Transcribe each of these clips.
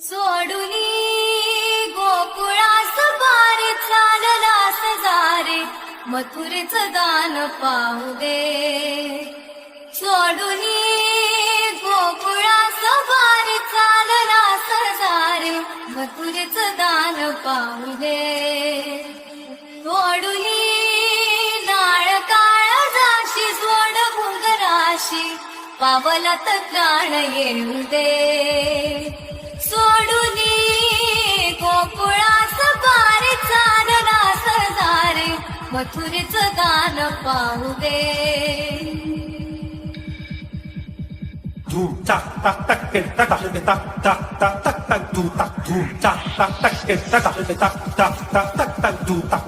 सोडूनी गोकुळास बारे चाललास जारे मथुरेचं दान पाहू दे. सोडूनी गोकुळास बारे चाललास जारे मथुरेचं दान पाहू दे. सोडूनी नाळ काळ जाशी जोड भुंगराशी पावलात प्राण येऊ दे. सोडूनी गोकुळास बारे चाललास जारे मथुरेचं दान पाहू दे. Doom tak tak tak tak tak tak tak tak tak tak tak doom tak doom tak tak tak tak tak tak tak tak tak tak doom tak.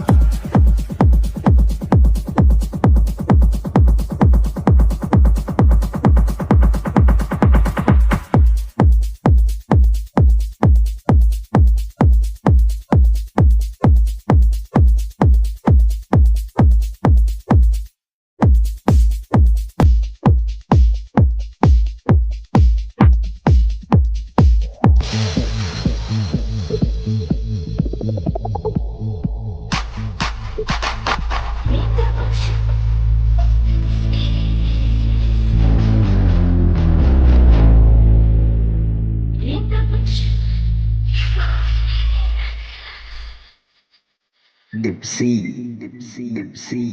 Dipsy, Dipsy, Dipsy.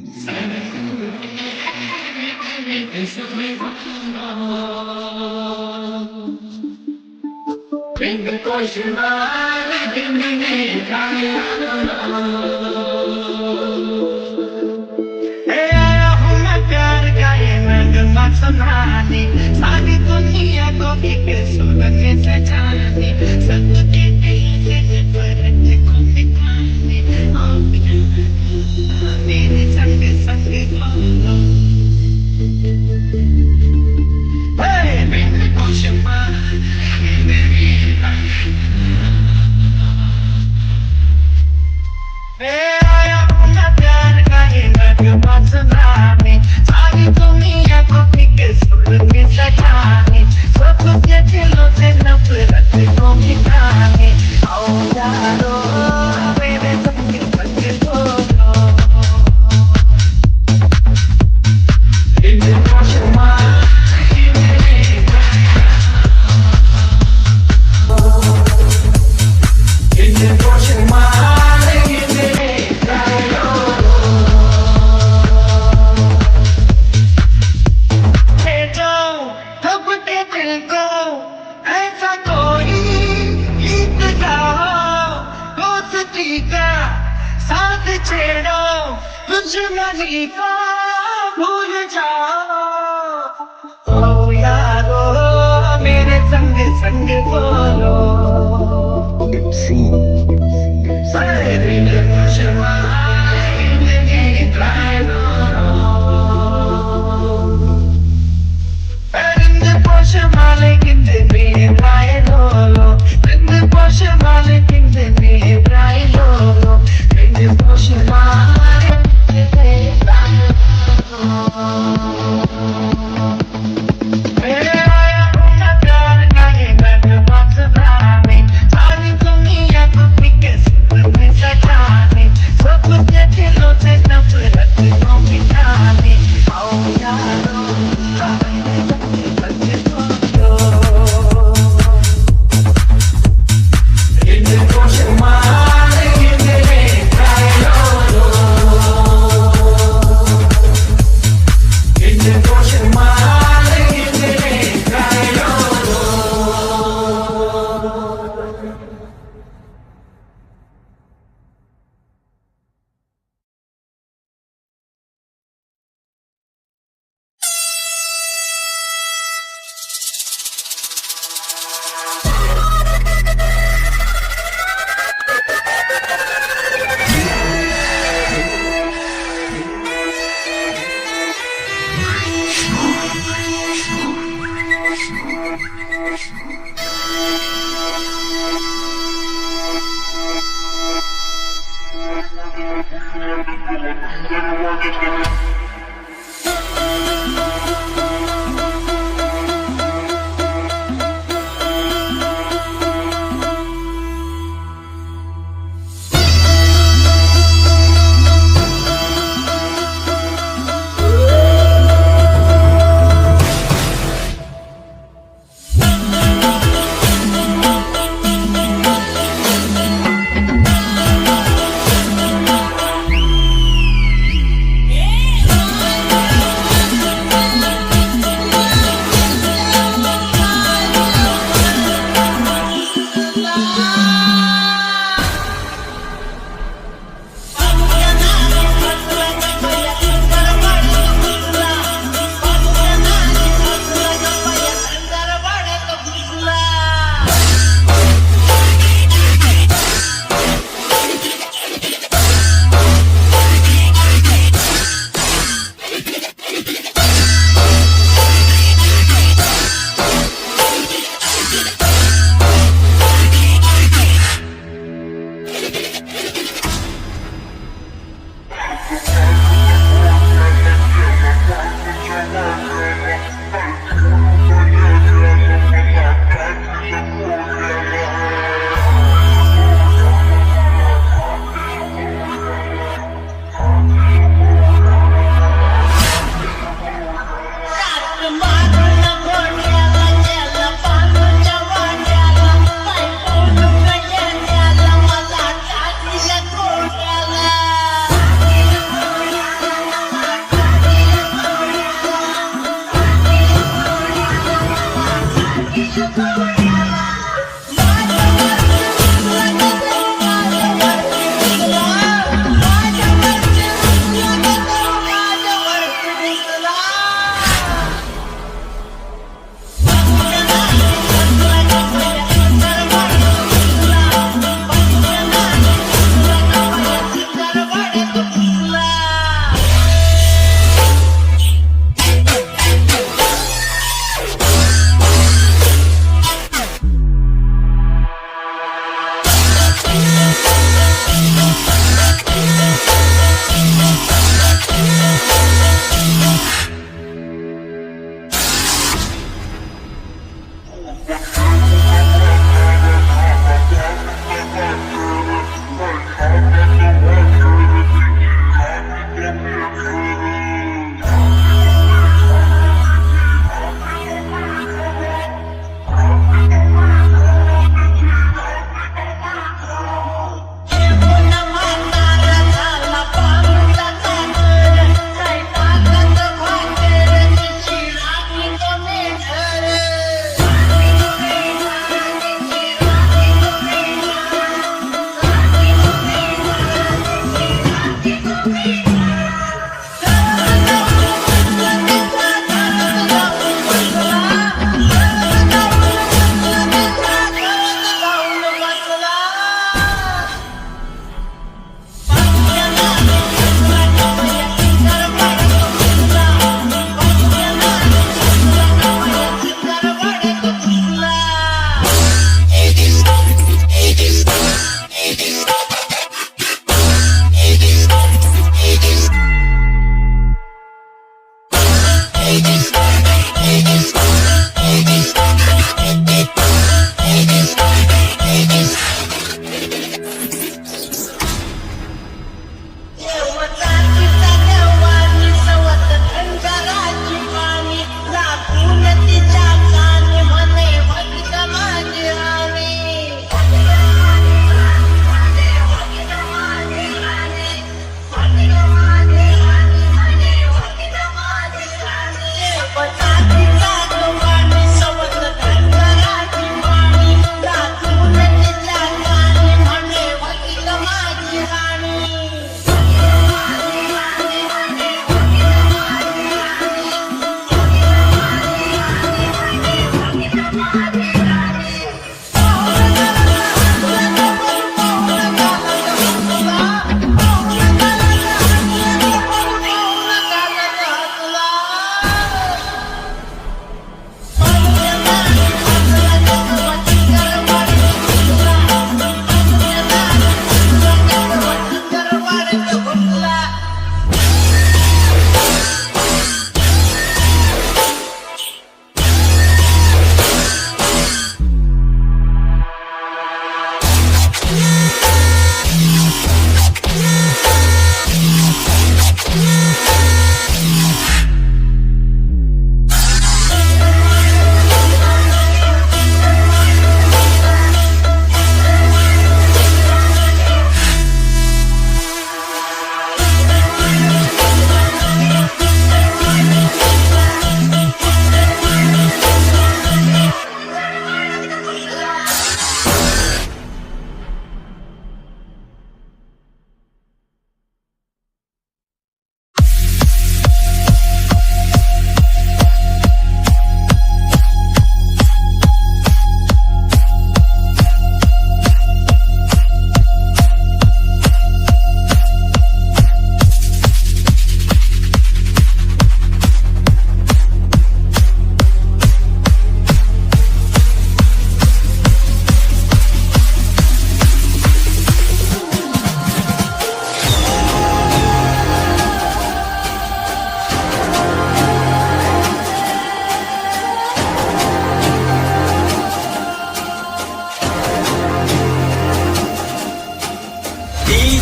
सारी दुनिया को एक सुनने से जाने सब के फर्क को मिटाने आप मेरे संग संग बोलो मैंने कुछ आया हूँ मैं प्यार का ये नगमा सुनाने सारी दुनिया को एक सुर में सजाने सब के दिलों से नफरत को मिटाने आओ यारो मेरे संग संग बोलो इन कोशिशों साथ छेड़ो दुश्मनी को भूल जाओ ओ यारो मेरे संग संग बोलो Dipsy, सारे दुश्मनी traino Prende Porsche male in de mie traino Prende Porsche male in de mie traino Prende Porsche male in de mie traino E aia una carga che me batte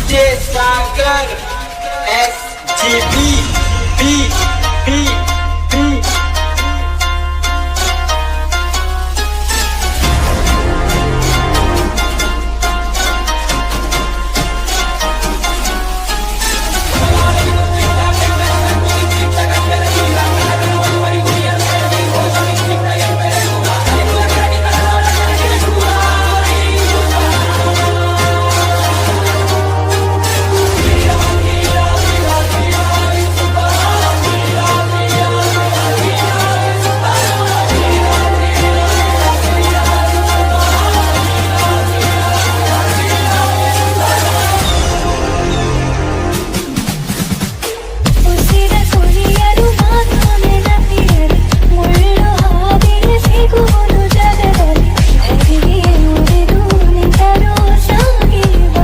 DJ Sagar SGB B B B ಉಸಿರ ಕುಣಿಯಲು ಮಾತು ನೆನಪಿರಲಿ ಮುಳ್ಳು ಹಾದಿಯ ಸಿಗುವುದು ಜಗದಲ್ಲಿ ಅರಿಗೆ ಉಳಿದು ನಿಂತರೂ ಸಾಗಿವ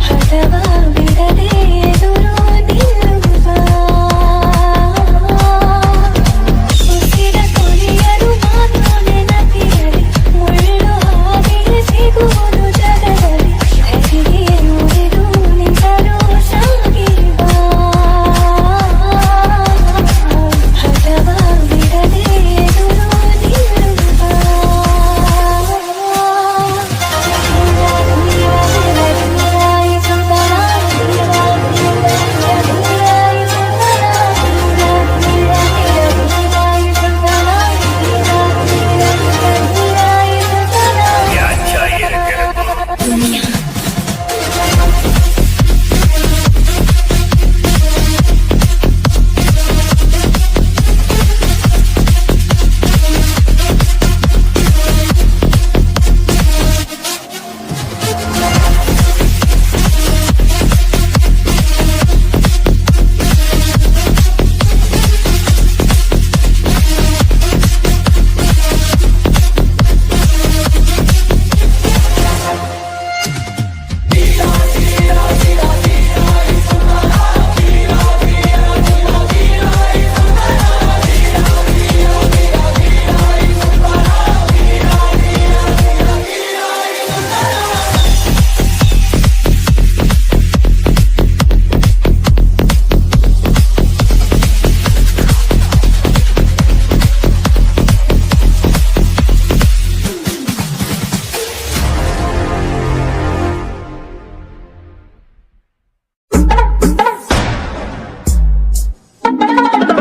ಹಠವ ಬಿಡದೆ ಎದುರು ನಿಲ್ಲುವ ಉಸಿರ ಕುಣಿಯಲು ಮಾತು ನೆನಪಿರಲಿ ಮುಳ್ಳು ಹಾದಿಯ ಸಿಗುವುದು ಜಗದಲ್ಲಿ ಅರಿಗೆ ಉಳಿದು ನಿಂತರೂ ಸಾಗಿವ ಹಠವ ಬಿಡದೆ ಎದುರು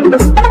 Thank you.